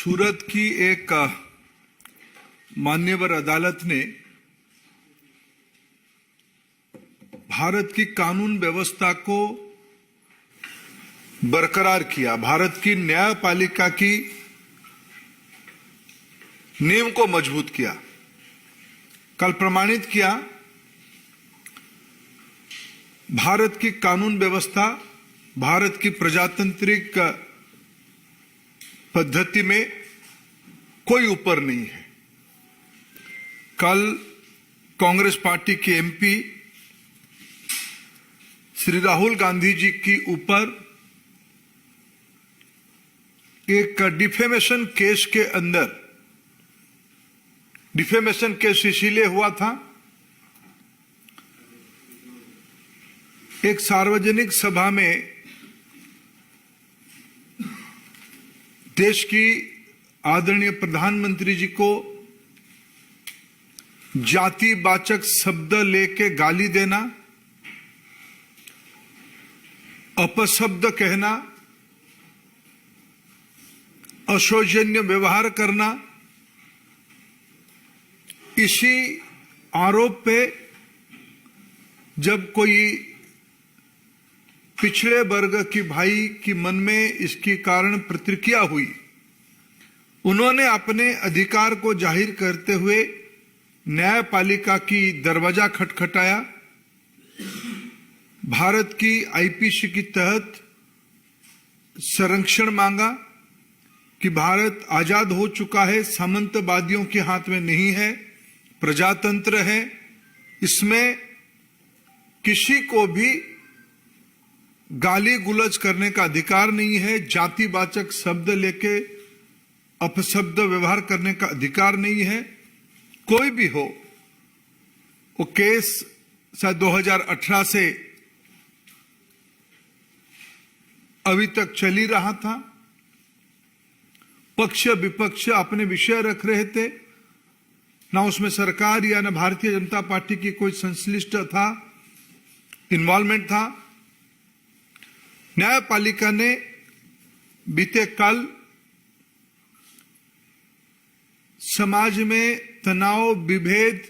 सूरत की एक मान्यवर अदालत ने भारत की कानून व्यवस्था को बरकरार किया, भारत की न्यायपालिका की नींव को मजबूत किया। कल प्रमाणित किया भारत की कानून व्यवस्था भारत की प्रजातांत्रिक पद्धति में कोई ऊपर नहीं है। कल कांग्रेस पार्टी के एमपी श्री राहुल गांधी जी की ऊपर एक डिफेमेशन केस के अंदर, डिफेमेशन केस इसीलिए हुआ था, एक सार्वजनिक सभा में देश की आदरणीय प्रधानमंत्री जी को जातिवाचक शब्द लेके गाली देना, अपशब्द कहना, अशोचनीय व्यवहार करना, इसी आरोप पे जब कोई पिछड़े वर्ग की भाई की मन में इसके कारण प्रतिक्रिया हुई, उन्होंने अपने अधिकार को जाहिर करते हुए न्यायपालिका की दरवाजा खटखटाया, भारत की आईपीसी के तहत संरक्षण मांगा कि भारत आजाद हो चुका है, सामंतवादियों के हाथ में नहीं है, प्रजातंत्र है, इसमें किसी को भी गाली गुलज करने का अधिकार नहीं है, जातिवाचक शब्द लेके अपशब्द व्यवहार करने का अधिकार नहीं है। कोई भी हो, वो केस शायद 2018 से अभी तक चल ही रहा था। पक्ष विपक्ष अपने विषय रख रहे थे, ना उसमें सरकार या ना भारतीय जनता पार्टी की कोई संश्लिष्ट था, इन्वॉल्वमेंट था। न्यायपालिका ने बीते कल समाज में तनाव विभेद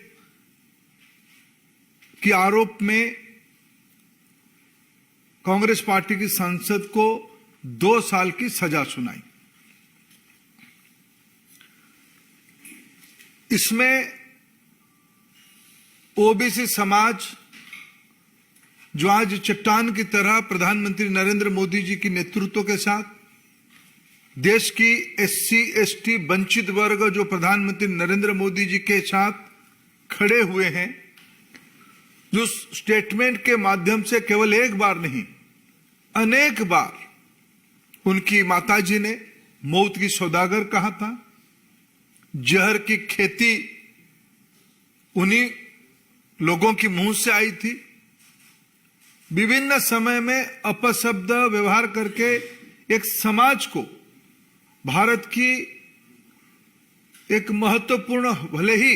के आरोप में कांग्रेस पार्टी की सांसद को 2 साल की सजा सुनाई। इसमें ओबीसी समाज जो आज चट्टान की तरह प्रधानमंत्री नरेंद्र मोदी जी के नेतृत्व के साथ, देश की एससी एसटी वंचित वर्ग जो प्रधानमंत्री नरेंद्र मोदी जी के साथ खड़े हुए हैं, जो स्टेटमेंट के माध्यम से केवल एक बार नहीं अनेक बार उनकी माताजी ने मौत की सौदागर कहा था, जहर की खेती उन्हीं लोगों की मुंह से आई थी, विभिन्न समय में अपशब्द व्यवहार करके एक समाज को, भारत की एक महत्वपूर्ण, भले ही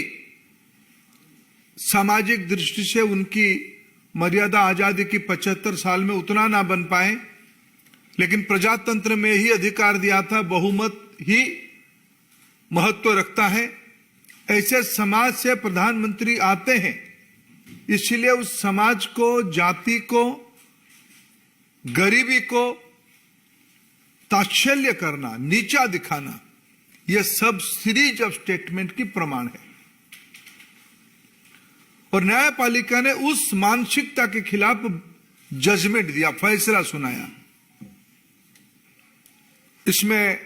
सामाजिक दृष्टि से उनकी मर्यादा आजादी की 75 साल में उतना ना बन पाए, लेकिन प्रजातंत्र में ही अधिकार दिया था, बहुमत ही महत्व रखता है। ऐसे समाज से प्रधानमंत्री आते हैं, इसलिए उस समाज को, जाति को, गरीबी को ताच्छल्य करना, नीचा दिखाना, यह सब सीरीज ऑफ स्टेटमेंट की प्रमाण है। और न्यायपालिका ने उस मानसिकता के खिलाफ जजमेंट दिया, फैसला सुनाया। इसमें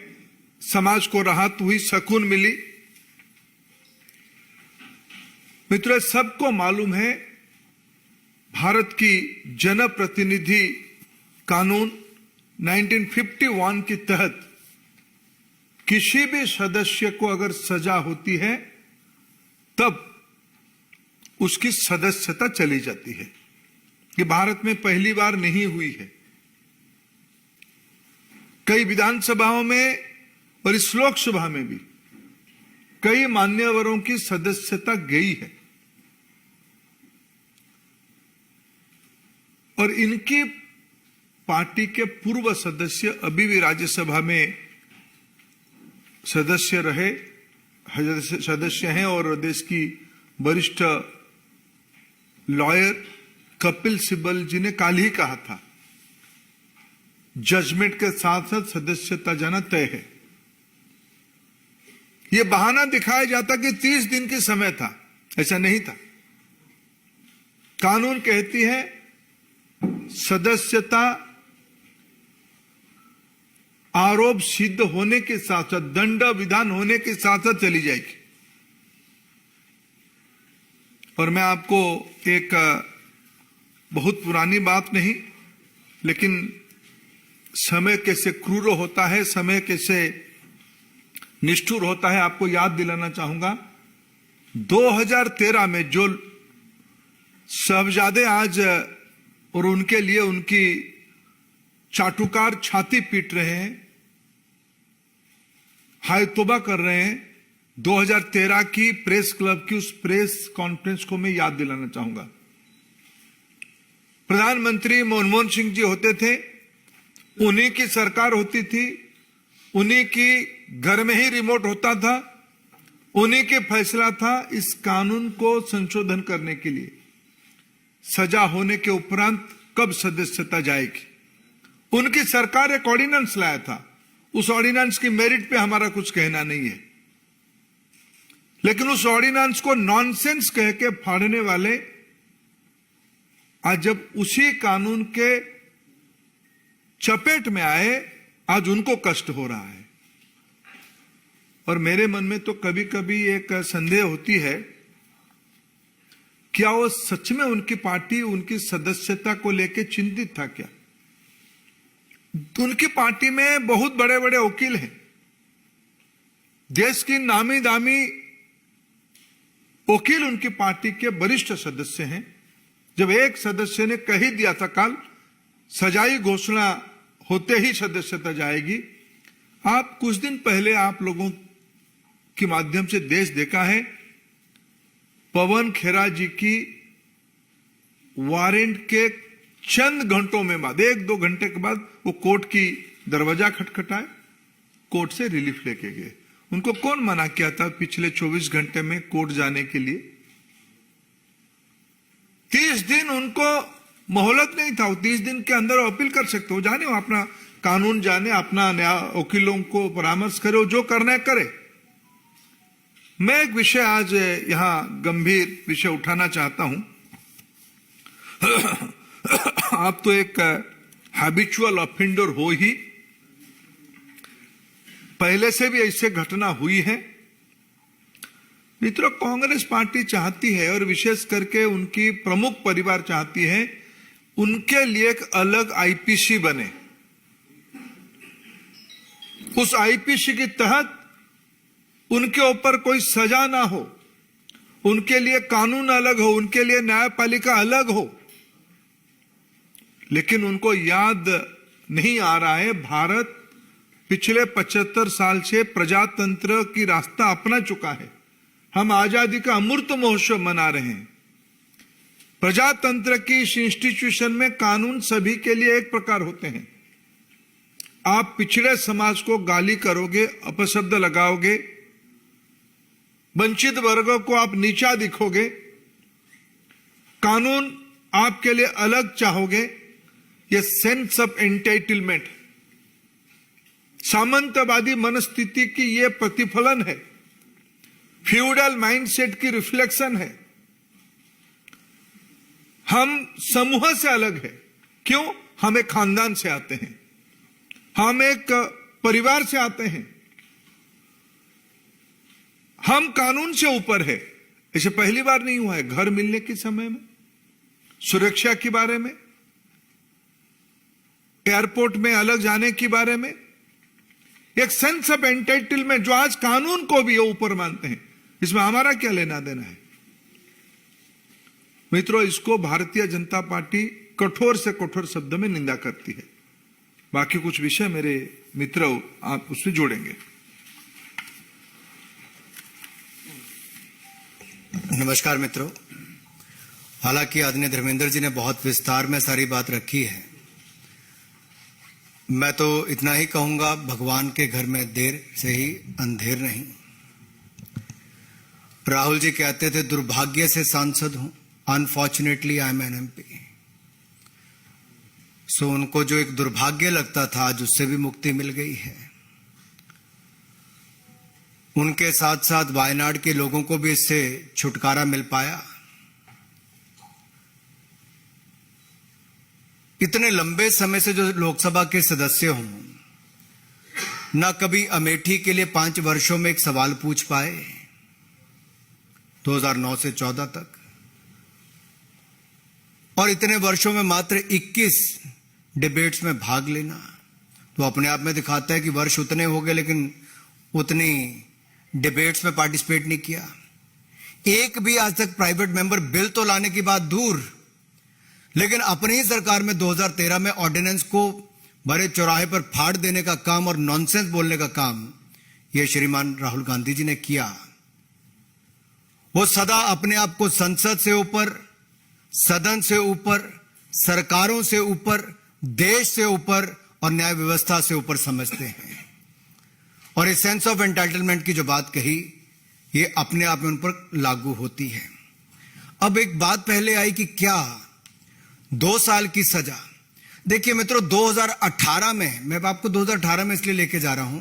समाज को राहत हुई, सुकून मिली। मित्रों, सबको मालूम है भारत की जनप्रतिनिधि कानून 1951 के तहत किसी भी सदस्य को अगर सजा होती है तब उसकी सदस्यता चली जाती है। ये भारत में पहली बार नहीं हुई है। कई विधानसभाओं में और इस लोकसभा में भी कई मान्यवरों की सदस्यता गई है और इनकी पार्टी के पूर्व सदस्य अभी भी राज्यसभा में सदस्य हैं और देश की वरिष्ठ लॉयर कपिल सिब्बल जी ने कल ही कहा था, जजमेंट के साथ साथ सदस्यता जाना तय है। यह बहाना दिखाया जाता कि 30 दिन के समय था, ऐसा नहीं था। कानून कहती है सदस्यता आरोप सिद्ध होने के साथ साथ, दंड विधान होने के साथ साथ चली जाएगी। और मैं आपको एक बहुत पुरानी बात नहीं, लेकिन समय कैसे क्रूर होता है, समय कैसे निष्ठुर होता है, आपको याद दिलाना चाहूंगा। 2013 में जो साहबजादे आज और उनके लिए उनकी चाटुकार छाती पीट रहे हैं, हाय तौबा कर रहे हैं, 2013 की प्रेस क्लब की उस प्रेस कॉन्फ्रेंस को मैं याद दिलाना चाहूंगा। प्रधानमंत्री मनमोहन सिंह जी होते थे, उन्हीं की सरकार होती थी, उन्हीं की घर में ही रिमोट होता था, उन्हीं के फैसला था इस कानून को संशोधन करने के लिए। सजा होने के उपरांत कब सदस्यता जाएगी, उनकी सरकार एक ऑर्डिनेंस लाया था। उस ऑर्डिनेंस की मेरिट पे हमारा कुछ कहना नहीं है, लेकिन उस ऑर्डिनेंस को नॉनसेंस कह के फाड़ने वाले आज जब उसी कानून के चपेट में आए, आज उनको कष्ट हो रहा है। और मेरे मन में तो कभी कभी एक संदेह होती है, क्या वो सच में उनकी पार्टी उनकी सदस्यता को लेकर चिंतित था क्या? उनकी पार्टी में बहुत बड़े बड़े वकील हैं, देश की नामी दामी वकील उनकी पार्टी के वरिष्ठ सदस्य हैं। जब एक सदस्य ने कह ही दिया था कल सजाई घोषणा होते ही सदस्यता जाएगी। आप कुछ दिन पहले आप लोगों के माध्यम से देश देखा है, पवन खेरा जी की वारंट के चंद घंटों में बाद, 1-2 घंटे के बाद वो कोर्ट की दरवाजा खटखटाए, कोर्ट से रिलीफ लेके गए। उनको कौन मना किया था पिछले 24 घंटे में कोर्ट जाने के लिए? 30 दिन उनको मोहलत नहीं था, वो 30 दिन के अंदर अपील कर सकते हो। जाने वो अपना कानून जाने, अपना वकीलों को परामर्श करे, वो जो करना है करे। मैं एक विषय आज यहां गंभीर विषय उठाना चाहता हूं। आप तो एक हैबिचुअल ऑफेंडर हो ही, पहले से भी ऐसे घटना हुई है। मित्रों, कांग्रेस पार्टी चाहती है और विशेष करके उनकी प्रमुख परिवार चाहती है उनके लिए एक अलग आईपीसी बने। उस आईपीसी के तहत उनके ऊपर कोई सजा ना हो, उनके लिए कानून अलग हो, उनके लिए न्यायपालिका अलग हो। लेकिन उनको याद नहीं आ रहा है, भारत पिछले 75 साल से प्रजातंत्र की रास्ता अपना चुका है। हम आजादी का अमृत महोत्सव मना रहे हैं। प्रजातंत्र की इस इंस्टीट्यूशन में कानून सभी के लिए एक प्रकार होते हैं। आप पिछड़े समाज को गाली करोगे, अपशब्द लगाओगे, वंचित वर्गों को आप नीचा दिखोगे, कानून आपके लिए अलग चाहोगे, यह सेंस ऑफ एंटाइटलमेंट, सामंतवादी मनस्थिति की यह प्रतिफलन है, फ्यूडल माइंडसेट की रिफ्लेक्शन है। हम समूह से अलग है। क्यों? हम एक खानदान से आते हैं, हम एक परिवार से आते हैं, हम कानून से ऊपर है। ऐसे पहली बार नहीं हुआ है। घर मिलने के समय में, सुरक्षा के बारे में, एयरपोर्ट में अलग जाने के बारे में, एक सेंस ऑफ एंटाइटलमेंट जो आज कानून को भी ऊपर मानते हैं, इसमें हमारा क्या लेना देना है? मित्रों, इसको भारतीय जनता पार्टी कठोर से कठोर शब्द में निंदा करती है। बाकी कुछ विषय मेरे मित्रों आप उससे जोड़ेंगे। नमस्कार मित्रों, हालांकि आदरणीय धर्मेंद्र जी ने बहुत विस्तार में सारी बात रखी है, मैं तो इतना ही कहूंगा, भगवान के घर में देर से ही अंधेर नहीं। राहुल जी कहते थे दुर्भाग्य से सांसद हूं, unfortunately I am an MP. So उनको जो एक दुर्भाग्य लगता था आज उससे भी मुक्ति मिल गई है। उनके साथ साथ वायनाड के लोगों को भी इससे छुटकारा मिल पाया। इतने लंबे समय से जो लोकसभा के सदस्य हों, ना कभी अमेठी के लिए 5 वर्षों में एक सवाल पूछ पाए 2009 से 14 तक, और इतने वर्षों में मात्र 21 डिबेट्स में भाग लेना तो अपने आप में दिखाता है कि वर्ष उतने हो गए लेकिन उतनी डिबेट्स में पार्टिसिपेट नहीं किया। एक भी आज तक प्राइवेट मेंबर बिल तो लाने की बात दूर, लेकिन अपनी ही सरकार में 2013 में ऑर्डिनेंस को बड़े चौराहे पर फाड़ देने का काम और नॉनसेंस बोलने का काम यह श्रीमान राहुल गांधी जी ने किया। वो सदा अपने आप को संसद से ऊपर, सदन से ऊपर, सरकारों से ऊपर, देश से ऊपर और न्याय व्यवस्था से ऊपर समझते हैं। और इस सेंस ऑफ एंटाइटलमेंट की जो बात कही, ये अपने आप में उन पर लागू होती है। अब एक बात पहले आई कि क्या 2 साल की सजा। देखिए मित्रों, 2018 में, मैं आपको 2018 में इसलिए लेके जा रहा हूं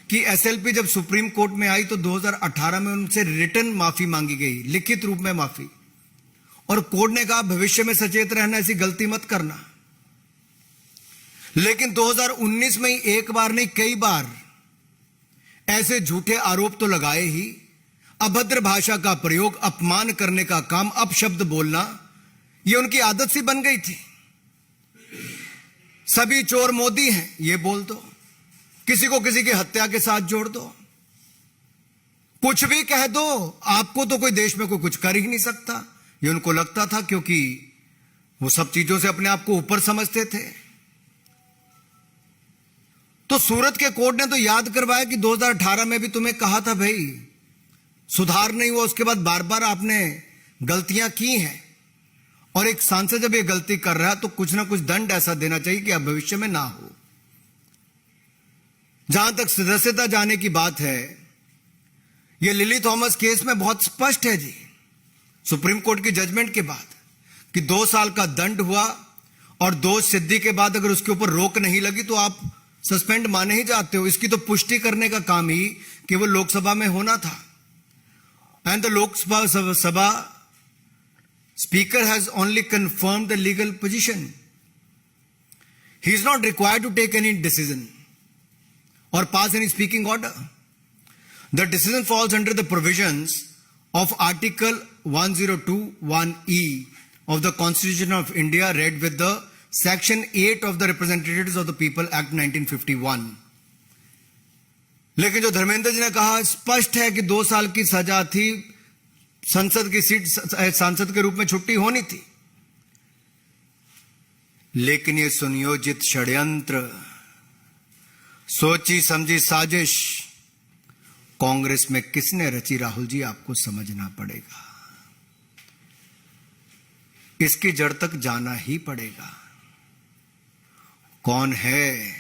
कि एसएलपी जब सुप्रीम कोर्ट में आई तो 2018 में उनसे रिटर्न माफी मांगी गई, लिखित रूप में माफी, और कोर्ट ने कहा भविष्य में सचेत रहना, ऐसी गलती मत करना। लेकिन 2019 में एक बार नहीं कई बार ऐसे झूठे आरोप तो लगाए ही। अभद्र भाषा का प्रयोग, अपमान करने का काम, अपशब्द बोलना, यह उनकी आदत सी बन गई थी। सभी चोर मोदी हैं ये बोल दो, किसी को किसी की हत्या के साथ जोड़ दो, कुछ भी कह दो, आपको तो कोई देश में कोई कुछ कर ही नहीं सकता, ये उनको लगता था, क्योंकि वो सब चीजों से अपने आप को ऊपर समझते थे। तो सूरत के कोर्ट ने तो याद करवाया कि 2018 में भी तुम्हें कहा था भाई सुधार नहीं हुआ, उसके बाद बार बार आपने गलतियां की हैं, और एक सांसद जब ये गलती कर रहा है तो कुछ ना कुछ दंड ऐसा देना चाहिए कि अब भविष्य में ना हो। जहां तक सदस्यता जाने की बात है, यह लिली थॉमस केस में बहुत स्पष्ट है जी, सुप्रीम कोर्ट की जजमेंट के बाद, कि 2 साल का दंड हुआ और दोष सिद्धि के बाद अगर उसके ऊपर रोक नहीं लगी तो आप सस्पेंड माने ही जाते हो। इसकी तो पुष्टि करने का काम ही केवल लोकसभा में होना था। And the Lok Sabha Sabha speaker has only confirmed the legal position. He is not required to take any decision or pass any speaking order. The decision falls under the provisions of Article 1021E of the Constitution of India, read with the Section 8 of the Representatives of the People Act 1951. लेकिन जो धर्मेंद्र जी ने कहा, स्पष्ट है कि 2 साल की सजा थी, संसद की सीट सांसद के रूप में छुट्टी होनी थी। लेकिन ये सुनियोजित षड्यंत्र, सोची समझी साजिश कांग्रेस में किसने रची, राहुल जी आपको समझना पड़ेगा। इसकी जड़ तक जाना ही पड़ेगा। कौन है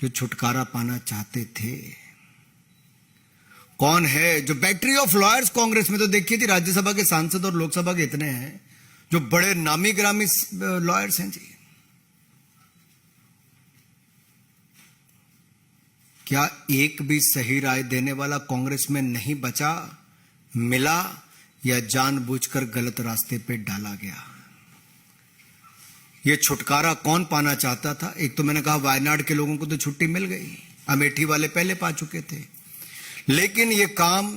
जो छुटकारा पाना चाहते थे? कौन है जो बैटरी ऑफ लॉयर्स कांग्रेस में? तो देखिए जी, राज्यसभा के सांसद और लोकसभा के इतने हैं जो बड़े नामी ग्रामी लॉयर्स हैं जी। क्या एक भी सही राय देने वाला कांग्रेस में नहीं बचा, मिला, या जानबूझकर गलत रास्ते पे डाला गया? ये छुटकारा कौन पाना चाहता था? एक तो मैंने कहा वायनाड के लोगों को तो छुट्टी मिल गई, अमेठी वाले पहले पा चुके थे, लेकिन ये काम,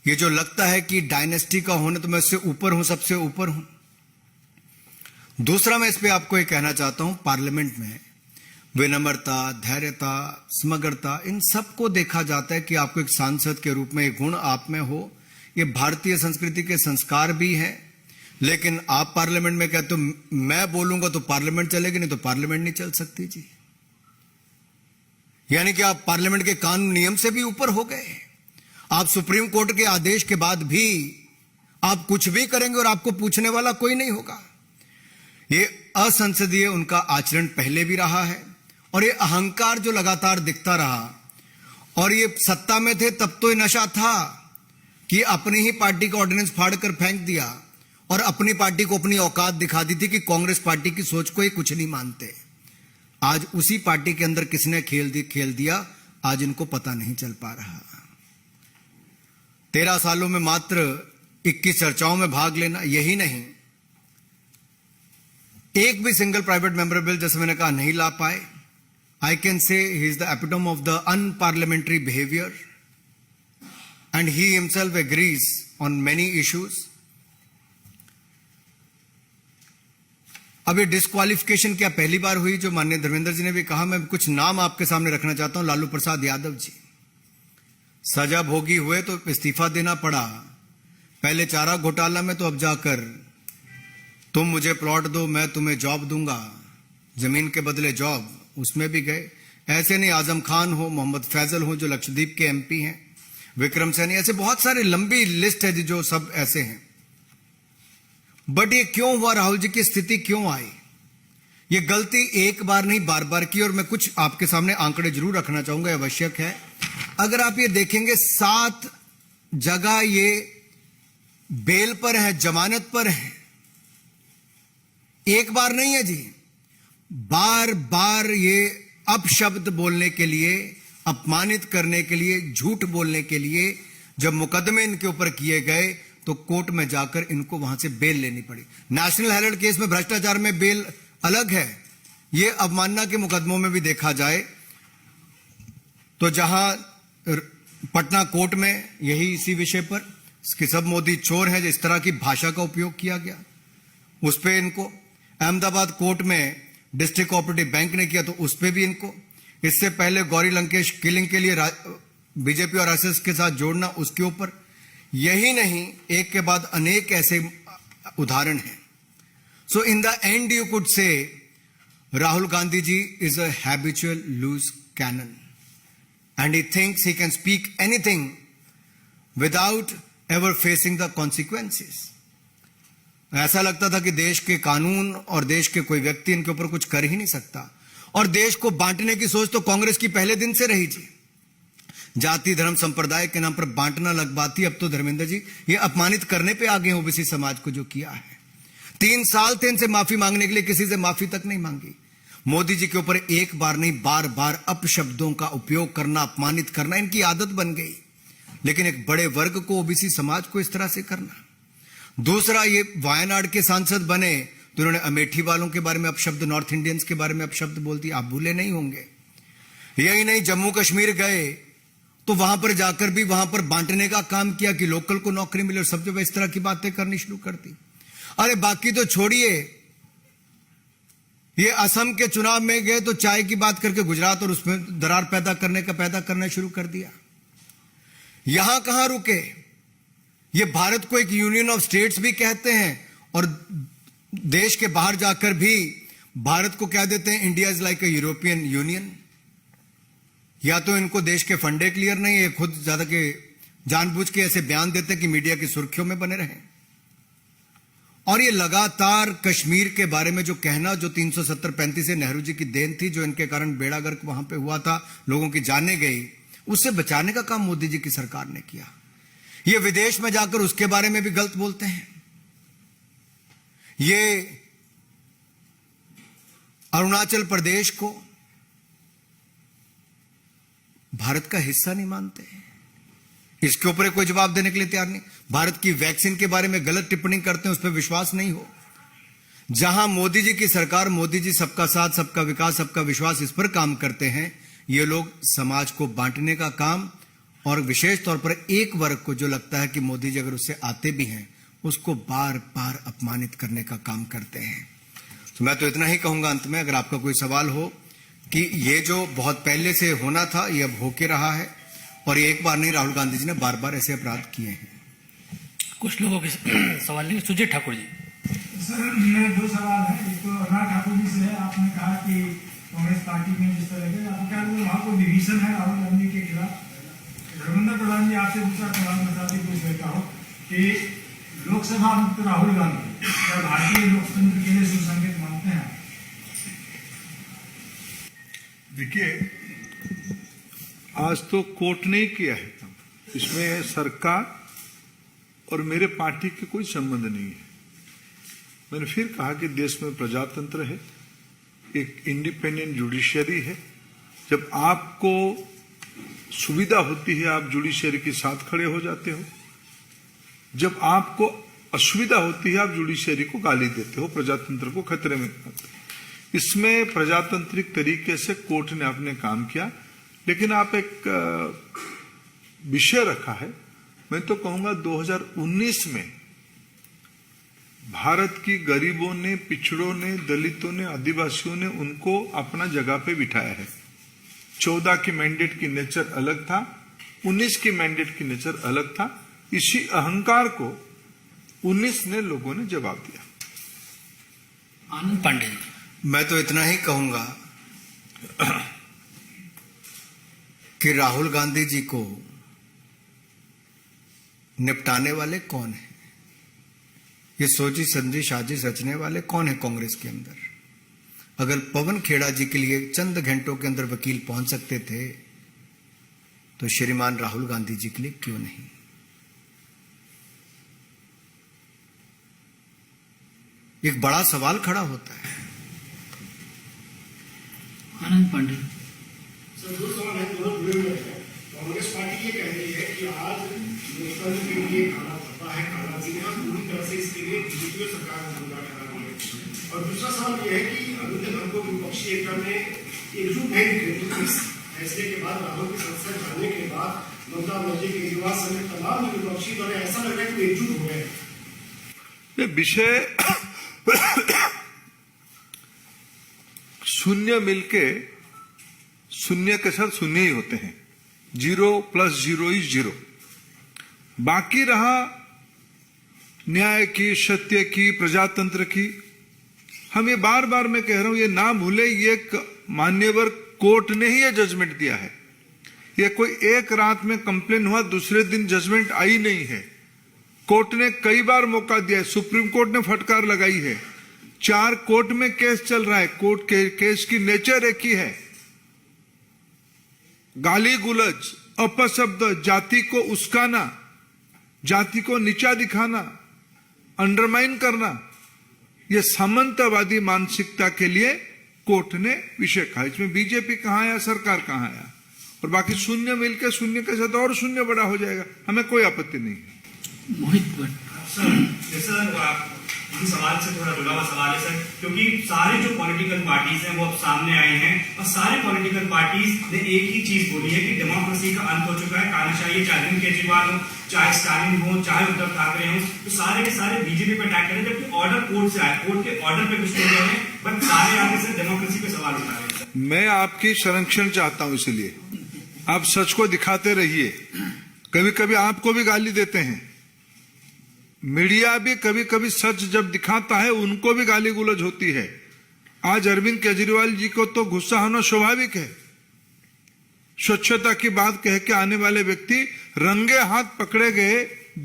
ये जो लगता है कि डायनेस्टी का होने, तो मैं उससे ऊपर हूं, सबसे ऊपर हूं। दूसरा, मैं इस पे आपको ये कहना चाहता हूं, पार्लियामेंट में विनम्रता, धैर्यता, समग्रता, इन सबको देखा जाता है कि आपको एक सांसद के रूप में एक गुण आप में हो। ये भारतीय संस्कृति के संस्कार भी है। लेकिन आप पार्लियामेंट में कहते हो मैं बोलूंगा तो पार्लियामेंट चलेगी, नहीं तो पार्लियामेंट नहीं चल सकती जी। यानी कि आप पार्लियामेंट के कानून नियम से भी ऊपर हो गए। आप सुप्रीम कोर्ट के आदेश के बाद भी आप कुछ भी करेंगे और आपको पूछने वाला कोई नहीं होगा। ये असंसदीय उनका आचरण पहले भी रहा है और ये अहंकार जो लगातार दिखता रहा। और ये सत्ता में थे तब तो ये नशा था कि अपनी ही पार्टी का ऑर्डिनेंस फाड़ कर फेंक दिया और अपनी पार्टी को अपनी औकात दिखा दी थी कि कांग्रेस पार्टी की सोच को ये कुछ नहीं मानते। आज उसी पार्टी के अंदर किसने खेल दिया आज इनको पता नहीं चल पा रहा। 13 सालों में मात्र 21 चर्चाओं में भाग लेना, यही नहीं एक भी सिंगल प्राइवेट मेंबर बिल जैसे मैंने कहा नहीं ला पाए। I can say he is the epitome of the unparliamentary behaviour and he himself agrees on many issues. अब ये डिस्क्वालिफिकेशन क्या पहली बार हुई? जो माननीय धर्मेंद्र जी ने भी कहा, मैं कुछ नाम आपके सामने रखना चाहता हूं। लालू प्रसाद यादव जी सजा भोगी हुए तो इस्तीफा देना पड़ा। पहले चारा घोटाला में तो अब जाकर तुम मुझे प्लॉट दो मैं तुम्हें जॉब दूंगा, जमीन के बदले जॉब, उसमें भी गए। ऐसे नहीं आजम खान हो, मोहम्मद फैजल हो जो लक्षद्वीप के एमपी हैं, विक्रम सैनी, ऐसे बहुत सारे लंबी लिस्ट है जो सब ऐसे हैं। बट ये क्यों हुआ? राहुल जी की स्थिति क्यों आई? ये गलती एक बार नहीं बार बार की। और मैं कुछ आपके सामने आंकड़े जरूर रखना चाहूंगा, आवश्यक है। अगर आप ये देखेंगे 7 जगह ये बेल पर है, जमानत पर है। एक बार नहीं है जी, बार बार ये अपशब्द बोलने के लिए, अपमानित करने के लिए, झूठ बोलने के लिए जब मुकदमे इनके ऊपर किए गए तो कोर्ट में जाकर इनको वहां से बेल लेनी पड़ी। नेशनल हेराल्ड केस में भ्रष्टाचार में बेल अलग है, ये अवमानना के मुकदमों में भी देखा जाए तो जहां पटना कोर्ट में यही इसी विषय पर कि सब मोदी चोर हैं, जिस तरह की भाषा का उपयोग किया गया उस पे इनको, अहमदाबाद कोर्ट में डिस्ट्रिक्ट कोऑपरेटिव बैंक ने किया तो उस पे भी इनको, इससे पहले गौरी लंकेश किलिंग के लिए बीजेपी और आरएसएस के साथ जोड़ना, उसके ऊपर। यही नहीं, एक के बाद अनेक ऐसे उदाहरण हैं। So in the end you could say Rahul Gandhi ji is a habitual loose cannon and he thinks he can speak anything without ever facing the consequences. ऐसा लगता था कि देश के कानून और देश के कोई व्यक्ति इनके ऊपर कुछ कर ही नहीं सकता। और देश को बांटने की सोच तो कांग्रेस की पहले दिन से रही थी। जाति धर्म संप्रदाय के नाम पर बांटना अलग बात थी, अब तो धर्मेंद्र जी ये अपमानित करने पे आ गए ओबीसी समाज को जो किया है। 3 साल थे इनसे माफी मांगने के लिए, किसी से माफी तक नहीं मांगी। मोदी जी के ऊपर एक बार नहीं बार बार अपशब्दों का उपयोग करना, अपमानित करना इनकी आदत बन गई। लेकिन एक बड़े वर्ग को, ओबीसी समाज को इस तरह से करना। दूसरा, ये वायनाड के सांसद बने तो उन्होंने अमेठी वालों के बारे में अपशब्द, नॉर्थ इंडियंस के बारे में अपशब्द बोल दिए, आप भूले नहीं होंगे। यही नहीं, जम्मू कश्मीर गए तो वहां पर जाकर भी वहां पर बांटने का काम किया कि लोकल को नौकरी मिले, और सब जब इस तरह की बातें करनी शुरू कर दी। अरे बाकी तो छोड़िए, ये असम के चुनाव में गए तो चाय की बात करके गुजरात और उसमें दरार पैदा करना शुरू कर दिया। यहां कहां रुके? ये भारत को एक यूनियन ऑफ स्टेट्स भी कहते हैं और देश के बाहर जाकर भी भारत को कह देते हैं India is like a European union. या तो इनको देश के फंडे क्लियर नहीं है, खुद ज्यादा के जानबूझ के ऐसे बयान देते हैं कि मीडिया की सुर्खियों में बने रहें। और ये लगातार कश्मीर के बारे में जो कहना, जो 370-35 से नेहरू जी की देन थी, जो इनके कारण बेड़ा गर्क वहां पे हुआ था, लोगों की जाने गई, उससे बचाने का काम मोदी जी की सरकार ने किया। ये विदेश में जाकर उसके बारे में भी गलत बोलते हैं। ये अरुणाचल प्रदेश को भारत का हिस्सा नहीं मानते, इसके ऊपर कोई जवाब देने के लिए तैयार नहीं। भारत की वैक्सीन के बारे में गलत टिप्पणी करते हैं, उस पर विश्वास नहीं हो। जहां मोदी जी की सरकार, मोदी जी सबका साथ, सबका विकास, सबका विश्वास, इस पर काम करते हैं, ये लोग समाज को बांटने का काम, और विशेष तौर पर एक वर्ग को जो लगता है कि मोदी जी अगर उससे आते भी हैं उसको बार बार अपमानित करने का काम करते हैं। तो मैं तो इतना ही कहूंगा अंत में, अगर आपका कोई सवाल हो, कि ये जो बहुत पहले से होना था ये अब होके रहा है, और ये एक बार नहीं, राहुल गांधी जी ने बार बार ऐसे अपराध किए हैं। कुछ लोगों के सवाल नहीं। सुजीत ठाकुर जी। सर, मेरे 2 सवाल हैं। एक तो अनुराग ठाकुर जी से है। आपने कहा कि कांग्रेस पार्टी में जिस तरह के आपको क्या वहां को डिवीजन है राहुल गांधी के खिलाफ। धर्मेंद्र प्रधान जी, आपसे दूसरा सवाल बता दी पूछ लेता हूँ कि लोकसभा मुक्त राहुल गांधी क्या भारतीय लोकतंत्र के लिए सुसंगत सकते हैं? देखिए, आज तो कोर्ट ने ही किया है, इसमें सरकार और मेरे पार्टी के कोई संबंध नहीं है। मैंने फिर कहा कि देश में प्रजातंत्र है, एक इंडिपेंडेंट जुडिशियरी है। जब आपको सुविधा होती है आप जुडिशियरी के साथ खड़े हो जाते हो, जब आपको असुविधा होती है आप जुडिशियरी को गाली देते हो, प्रजातंत्र को खतरे में करते हो। इसमें प्रजातांत्रिक तरीके से कोर्ट ने अपने काम किया, लेकिन आप एक विषय रखा है। मैं तो कहूंगा 2019 में भारत की गरीबों ने, पिछड़ों ने, दलितों ने, आदिवासियों ने उनको अपना जगह पे बिठाया है। 14 की मैंडेट की नेचर अलग था, 19 की मैंडेट की नेचर अलग था। इसी अहंकार को 19 ने लोगों ने जवाब दिया। आनंद पांडे, मैं तो इतना ही कहूंगा कि राहुल गांधी जी को निपटाने वाले कौन है? ये सोची समझी साजिश रचने वाले कौन है कांग्रेस के अंदर? अगर पवन खेड़ा जी के लिए चंद घंटों के अंदर वकील पहुंच सकते थे तो श्रीमान राहुल गांधी जी के लिए क्यों नहीं? एक बड़ा सवाल खड़ा होता है। आनंद पांडे। सर, दो सवाल है, दोनों जुड़े हुए हैं। कांग्रेस पार्टी ये कह रही है कि आज लोकतंत्र के लिए काला पत्ता है, काला दिन है, पूरी तरह से इसके लिए बीजेपी सरकार को जिम्मेदार ठहरा है। और दूसरा सवाल ये है कि अभी तक हमको विपक्षी एकता में एकजुट नहीं दिख रही। इस फैसले के बाद, राहुल की संसद जाने के बाद ममता बनर्जी, केजरीवाल समेत तमाम विपक्षी दल ऐसा लग रहा है कि एकजुट हो गए। ये विषय शून्य मिलके शून्य के साथ शून्य ही होते हैं। 0 + 0 = 0। बाकी रहा न्याय की, सत्य की, प्रजातंत्र की। हम ये बार बार मैं कह रहा हूं, ये ना भूले, ये मान्यवर कोर्ट ने ही ये जजमेंट दिया है। ये कोई एक रात में कंप्लेन हुआ, दूसरे दिन जजमेंट आई नहीं है। कोर्ट ने कई बार मौका दिया है, सुप्रीम कोर्ट ने फटकार लगाई है। 4 कोर्ट में केस चल रहा है। कोर्ट के केस की नेचर एक ही है, गाली गुलज, अपशब्द, जाति को उस्काना, जाति को नीचा दिखाना, अंडरमाइन करना। यह सामंतवादी मानसिकता के लिए कोर्ट ने विषय कहा। इसमें बीजेपी कहां आया, सरकार कहां आया? और बाकी शून्य मिलकर शून्य के साथ और शून्य बड़ा हो जाएगा, हमें कोई आपत्ति नहीं है। मोहित भट्ट। सर, इस सवाल से थोड़ा जुड़ा हुआ सवाल है सर, क्योंकि सारे जो पॉलिटिकल पार्टीज हैं वो अब सामने आए हैं और सारे पॉलिटिकल पार्टीज ने एक ही चीज बोली है कि डेमोक्रेसी का अंत हो चुका है। तानाशाही, चाहे अरविंद केजरीवाल हो, चाहे स्टालिन हो, चाहे उद्धव ठाकरे हो, तो सारे के सारे बीजेपी पे अटैक करें, जबकि ऑर्डर कोर्ट से आए, कोर्ट के ऑर्डर पे कुछ लोग हैं, बट सारे आगे से डेमोक्रेसी पे सवाल उठा रहे हैं। मैं आपकी संरक्षण चाहता हूं, इसलिए आप सच को दिखाते रहिए। कभी कभी आपको भी गाली देते हैं, मीडिया भी कभी कभी सच जब दिखाता है उनको भी गाली गुलज होती है। आज अरविंद केजरीवाल जी को तो गुस्सा होना स्वाभाविक है। स्वच्छता की बात कह के आने वाले व्यक्ति रंगे हाथ पकड़े गए,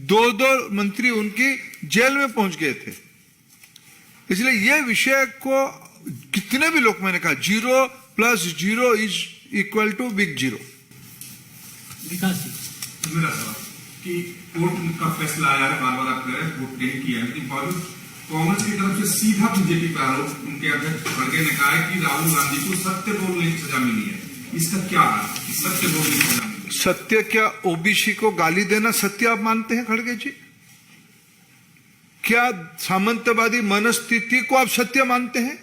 2 मंत्री उनकी जेल में पहुंच गए थे। इसलिए यह विषय को कितने भी लोग, मैंने कहा 0 + 0 = बिग 0। विकास जी। मेरा सवाल कि कोर्ट का फैसला आया है, बार बार आप कह रहे हैं कोर्ट ने किया है, लेकिन कांग्रेस की तरफ से सीधा बीजेपी पर आरोप, उनके अध्यक्ष खड़गे ने कहा है कि राहुल गांधी को सत्य बोलने की सजा मिली है। इसका क्या है? सत्य बोलने की सजा मिली? सत्य क्या ओबीसी को गाली देना सत्य आप मानते हैं खड़गे जी? क्या सामंतवादी मनस्थिति को आप सत्य मानते हैं?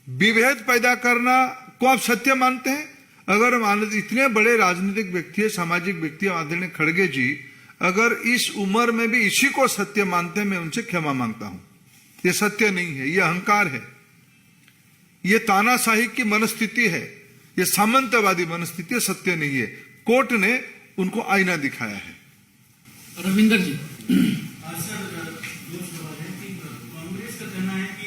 विभेद पैदा करना को आप सत्य मानते हैं? अगर इतने बड़े राजनीतिक व्यक्ति, सामाजिक व्यक्ति आदरणीय खड़गे जी अगर इस उम्र में भी इसी को सत्य मानते हैं, मैं उनसे क्षमा मांगता हूं। यह सत्य नहीं है, यह अहंकार है, यह तानाशाही की मनस्थिति है, यह सामंतवादी मनस्थिति, सत्य नहीं है। कोर्ट ने उनको आईना दिखाया है। रविंदर जी। सर, दो सवाल है कि कांग्रेस का कहना है कि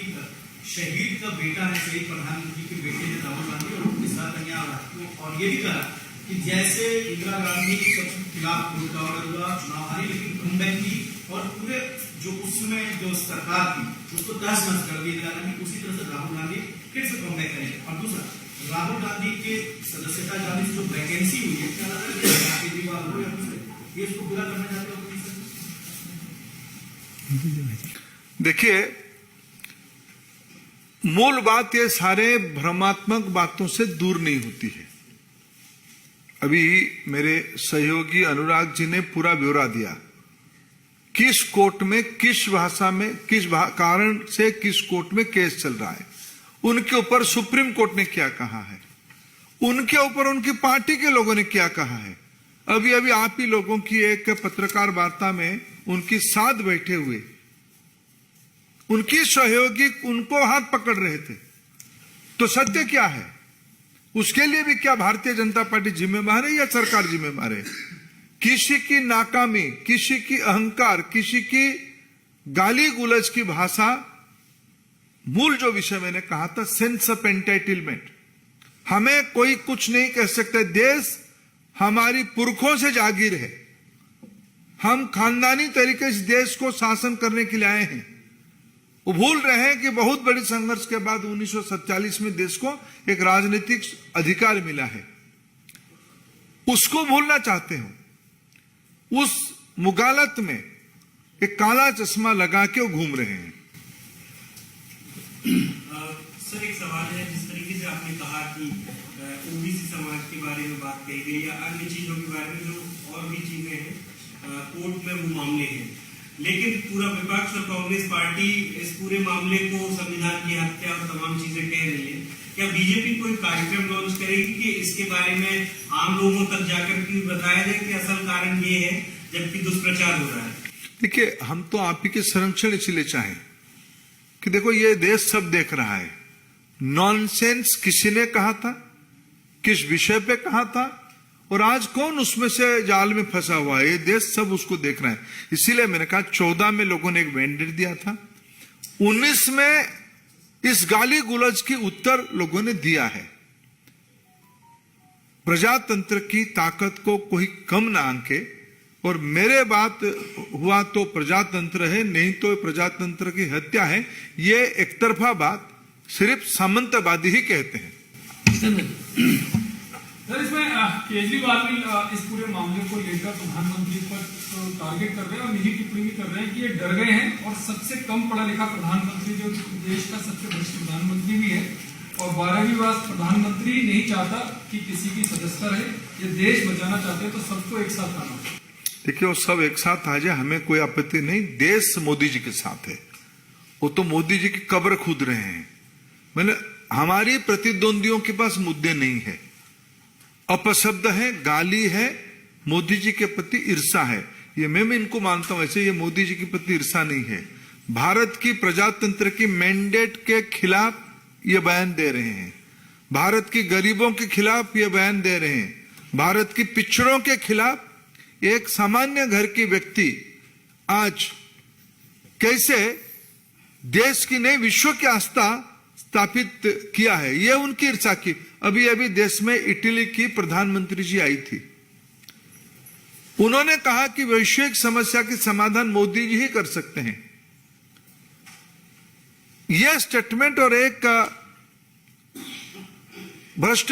शहीद का बेटा है, शहीद प्रधानमंत्री के बेटे हैं राहुल गांधी, और उनके साथ अन्याय, और ये भी कहा कि जैसे इंदिरा गांधी के खिलाफ हुआ, चुनाव हारी, लेकिन कमबैक की, और पूरे जो उसमें जो सरकार थी उसको तहस नहस कर दिया जा रहा है। उसी तरह से राहुल गांधी फिर से कम करेंगे। और दूसरा, राहुल गांधी के सदस्यता जाने से जो वैकेंसी हुई है, क्या लगता है केजरीवाल हो या दूसरे ये इसको पूरा करना चाहते हो? देखिए, मूल बात ये सारे भ्रमात्मक बातों से दूर नहीं होती है। अभी मेरे सहयोगी अनुराग जी ने पूरा ब्यौरा दिया, किस कोर्ट में, किस भाषा में, किस कारण से किस कोर्ट में केस चल रहा है, उनके ऊपर सुप्रीम कोर्ट ने क्या कहा है, उनके ऊपर उनकी पार्टी के लोगों ने क्या कहा है। अभी अभी आप ही लोगों की एक पत्रकार वार्ता में उनके साथ बैठे हुए उनकी सहयोगी उनको हाथ पकड़ रहे थे। तो सत्य क्या है? उसके लिए भी क्या भारतीय जनता पार्टी जिम्मेवार है या सरकार जिम्मेवार है? किसी की नाकामी, किसी की अहंकार, किसी की गाली गुलज की भाषा, मूल जो विषय मैंने कहा था, सेंस ऑफ एंटाइटलमेंट, हमें कोई कुछ नहीं कह सकता। देश हमारी पुरखों से जागीर है, हम खानदानी तरीके से देश को शासन करने के लिए आए हैं। वो भूल रहे हैं कि बहुत बड़ी संघर्ष के बाद 1947 में देश को एक राजनीतिक अधिकार मिला है, उसको भूलना चाहते हो। उस मुगालत में एक काला चश्मा लगा के वो घूम रहे हैं। सर, एक सवाल है, जिस तरीके से आपने कहा कि ओबीसी समाज के बारे में बात कही गई या अन्य चीजों के बारे में जो और भी चीजें हैं, कोर्ट में वो मामले हैं, लेकिन पूरा विपक्ष और कांग्रेस पार्टी इस पूरे मामले को संविधान की हत्या और तमाम चीजें कह रही है। क्या बीजेपी कोई कार्यक्रम लॉन्च करेगी कि इसके बारे में आम लोगों तक जाकर के बताया जाए कि असल कारण ये है, जबकि दुष्प्रचार हो रहा है? देखिए, हम तो आप ही के संरक्षण इसलिए चाहें कि देखो, ये देश सब देख रहा है। नॉनसेंस किसी ने कहा था, किस विषय पे कहा था, और आज कौन उसमें से जाल में फंसा हुआ है, ये देश सब उसको देख रहा है। इसीलिए मैंने कहा 14 में लोगों ने एक मैंडेट दिया था, 19 में इस गाली गुलज की उत्तर लोगों ने दिया है। प्रजातंत्र की ताकत को कोई कम ना आंके, और मेरे बात हुआ तो प्रजातंत्र है, नहीं तो प्रजातंत्र की हत्या है, ये एक तरफा बात सिर्फ सामंतवादी ही कहते हैं। सर, इसमें केजरीवाल भी इस पूरे मामले को लेकर प्रधानमंत्री पर टारगेट कर रहे हैं और निजी टिप्पणी भी कर रहे हैं कि ये डर गए हैं, और सबसे कम पढ़ा लिखा प्रधानमंत्री जो देश का सबसे वरिष्ठ प्रधानमंत्री भी है, और 12वीं बार प्रधानमंत्री नहीं चाहता कि किसी की सदस्यता रहे, ये देश बचाना चाहते हैं, तो सबको एक साथ आना। देखिए, वो सब एक साथ आ जाए, हमें कोई आपत्ति नहीं। देश मोदी जी के साथ है, वो तो मोदी जी की कब्र खोद रहे हैं। मैंने, हमारी प्रतिद्वंदियों के पास मुद्दे नहीं है, अपशब्द है, गाली है, मोदी जी के प्रति ईर्षा है। ये मैं इनको मानता हूं, ऐसे ये मोदी जी के प्रति ईर्षा नहीं है। भारत की प्रजातंत्र की मैंडेट के खिलाफ ये बयान दे रहे हैं, भारत की गरीबों के खिलाफ ये बयान दे रहे हैं, भारत की पिछड़ों के खिलाफ। एक सामान्य घर की व्यक्ति आज कैसे देश की नहीं विश्व की आस्था स्थापित किया है, ये उनकी ईर्षा की। अभी अभी देश में इटली की प्रधानमंत्री जी आई थी, उन्होंने कहा कि वैश्विक समस्या के समाधान मोदी जी ही कर सकते हैं। यह स्टेटमेंट और एक भ्रष्ट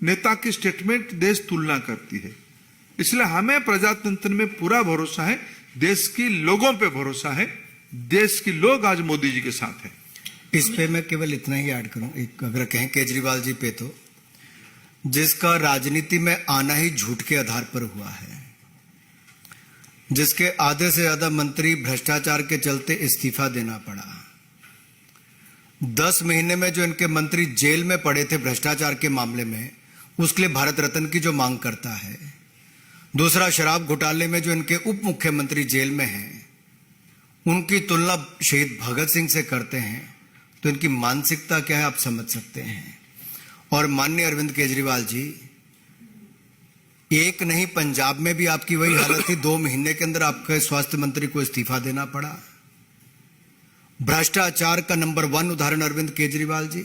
नेता की स्टेटमेंट देश तुलना करती है। इसलिए हमें प्रजातंत्र में पूरा भरोसा है, देश की लोगों पे भरोसा है, देश के लोग आज मोदी जी के साथ हैं। इस पे मैं केवल इतना ही ऐड करूं, एक अगर कहें केजरीवाल जी पे, तो जिसका राजनीति में आना ही झूठ के आधार पर हुआ है, जिसके आधे से ज्यादा मंत्री भ्रष्टाचार के चलते इस्तीफा देना पड़ा, 10 महीने में जो इनके मंत्री जेल में पड़े थे भ्रष्टाचार के मामले में, उसके लिए भारत रत्न की जो मांग करता है, दूसरा शराब घोटाले में जो इनके उप मुख्यमंत्री जेल में हैं, उनकी तुलना शहीद भगत सिंह से करते हैं, तो इनकी मानसिकता क्या है आप समझ सकते हैं। और माननीय अरविंद केजरीवाल जी, एक नहीं पंजाब में भी आपकी वही हालत थी, 2 महीने के अंदर आपके स्वास्थ्य मंत्री को इस्तीफा देना पड़ा। भ्रष्टाचार का नंबर 1 उदाहरण अरविंद केजरीवाल जी,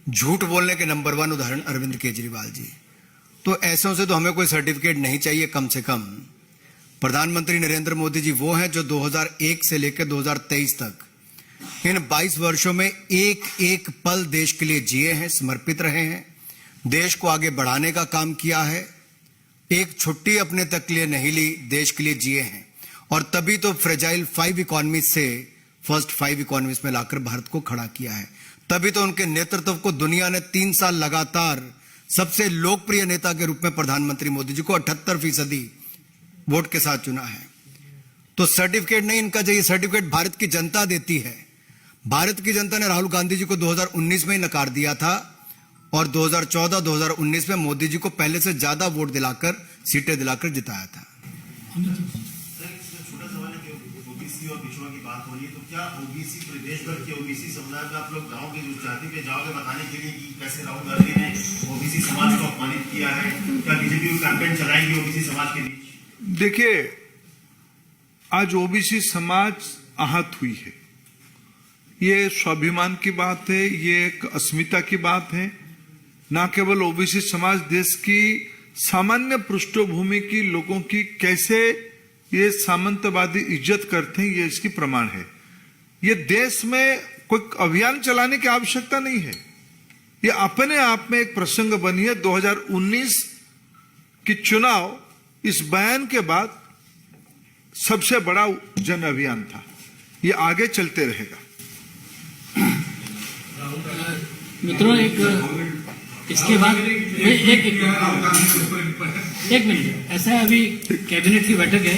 झूठ बोलने के नंबर 1 उदाहरण अरविंद केजरीवाल जी। तो ऐसों से तो हमें कोई सर्टिफिकेट नहीं चाहिए। कम से कम प्रधानमंत्री नरेंद्र मोदी जी वो हैं जो 2001 से लेकर 2023 तक इन 22 वर्षों में एक एक पल देश के लिए जिए हैं, समर्पित रहे हैं, देश को आगे बढ़ाने का काम किया है, एक छुट्टी अपने तक के लिए नहीं ली, देश के लिए जिए हैं। और तभी तो फ्रेजाइल 5 इकोनॉमीज से फर्स्ट 5 इकोनॉमीज में लाकर भारत को खड़ा किया है। तभी तो उनके नेतृत्व को दुनिया ने 3 साल लगातार सबसे लोकप्रिय नेता के रूप में प्रधानमंत्री मोदी जी को 78% वोट के साथ चुना है। तो सर्टिफिकेट नहीं इनका चाहिए, सर्टिफिकेट भारत की जनता देती है। भारत की जनता ने राहुल गांधी जी को 2019 में ही नकार दिया था और 2014-2019 में मोदी जी को पहले से ज्यादा वोट दिलाकर, सीटें दिलाकर जिताया था। छोटा सवाल है कि ओबीसी और पिछड़ों की बात हो रही है, तो क्या ओबीसी प्रदेश भर के ओबीसी समुदाय में आप लोग गांव की जाति पे जाओगे बताने के लिए कि कैसे राहुल गांधी ने ओबीसी समाज को अपमानित किया है? क्या बीजेपी कैंपेन चलाएगी ओबीसी समाज के बीच? देखिए, आज ओबीसी समाज आहत हुई है। ये स्वाभिमान की बात है, ये एक अस्मिता की बात है। न केवल ओबीसी समाज देश की सामान्य पृष्ठभूमि की लोगों की कैसे ये सामंतवादी इज्जत करते हैं, ये इसकी प्रमाण है। ये देश में कोई अभियान चलाने की आवश्यकता नहीं है, ये अपने आप में एक प्रसंग बनी है। 2019 की चुनाव इस बयान के बाद सबसे बड़ा जन अभियान था, ये आगे चलते रहेगा। मित्रों, इसके बाद एक मिनट, ऐसा है अभी कैबिनेट की बैठक है,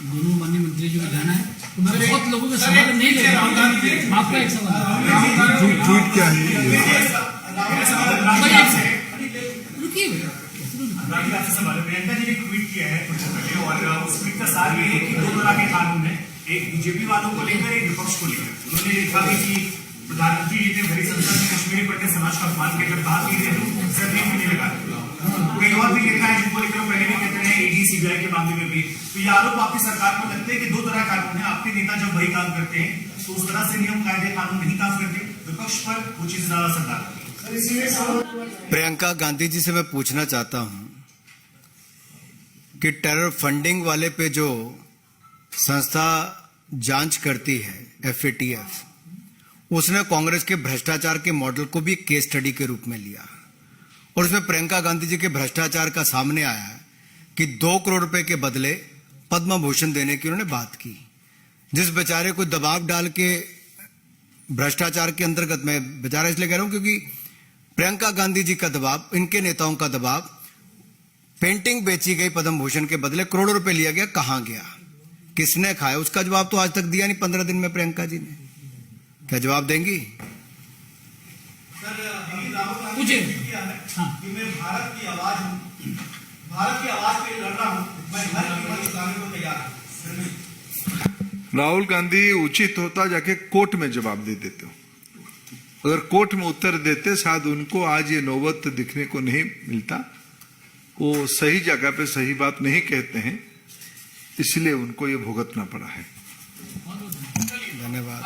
दोनों माननीय मंत्री जी को जाना है। बहुत लोगों के सवाल नहीं ले रहे, आपका एक सवाल ट्वीट क्या है? रुकिए, प्रियंका जी ने ट्वीट किया है कुछ पहले, और उस ट्वीट का सार ये है कि 2 तरह के कानून है, एक बीजेपी वालों को लेकर, एक विपक्ष को लेकर। उन्होंने लिखा है कि प्रधानमंत्री जी ने भरी संसद में कश्मीरी पट्टे समाज का अपमान कहकर कहा कि सर्दी भी नहीं लगा। कई और भी लिखा है जिनको लेकर पहले भी कहते रहे, ईडी सीबीआई के मामले में भी। तो ये आरोप आपकी सरकार को लगते हैं कि 2 तरह कानून है, आपके नेता जब वही काम करते हैं तो उस तरह से नियम कायदे कानून नहीं काम करते, विपक्ष पर वो चीज सरकार। प्रियंका गांधी जी से मैं पूछना चाहता हूं कि टेरर फंडिंग वाले पे जो संस्था जांच करती है, FATF, उसने कांग्रेस के भ्रष्टाचार के मॉडल को भी केस स्टडी के रूप में लिया और उसमें प्रियंका गांधी जी के भ्रष्टाचार का सामने आया कि 2 करोड़ रुपए के बदले पद्म भूषण देने की उन्होंने बात की। जिस बेचारे को दबाव डाल के भ्रष्टाचार के अंतर्गत, मैं बेचारा इसलिए कह रहा हूं क्योंकि प्रियंका गांधी जी का दबाव, इनके नेताओं का दबाव, पेंटिंग बेची गई पद्म भूषण के बदले करोड़ों रुपए लिया गया, कहां गया, किसने खाया, उसका जवाब तो आज तक दिया नहीं 15 दिन में प्रियंका जी ने। क्या जवाब देंगी? सर, अभी राहुल गांधी ने किया है कि मैं भारत की आवाज हूं, भारत की आवाज के लिए लड़ रहा हूं, मैं हर कीमत चुकाने को तैयार हूं। राहुल गांधी उचित होता जाके कोर्ट में जवाब दे देते हो। अगर कोर्ट में उत्तर देते, शायद उनको आज ये नौबत दिखने को नहीं मिलता। वो सही जगह पे सही बात नहीं कहते हैं, इसलिए उनको ये भुगतना पड़ा है। धन्यवाद।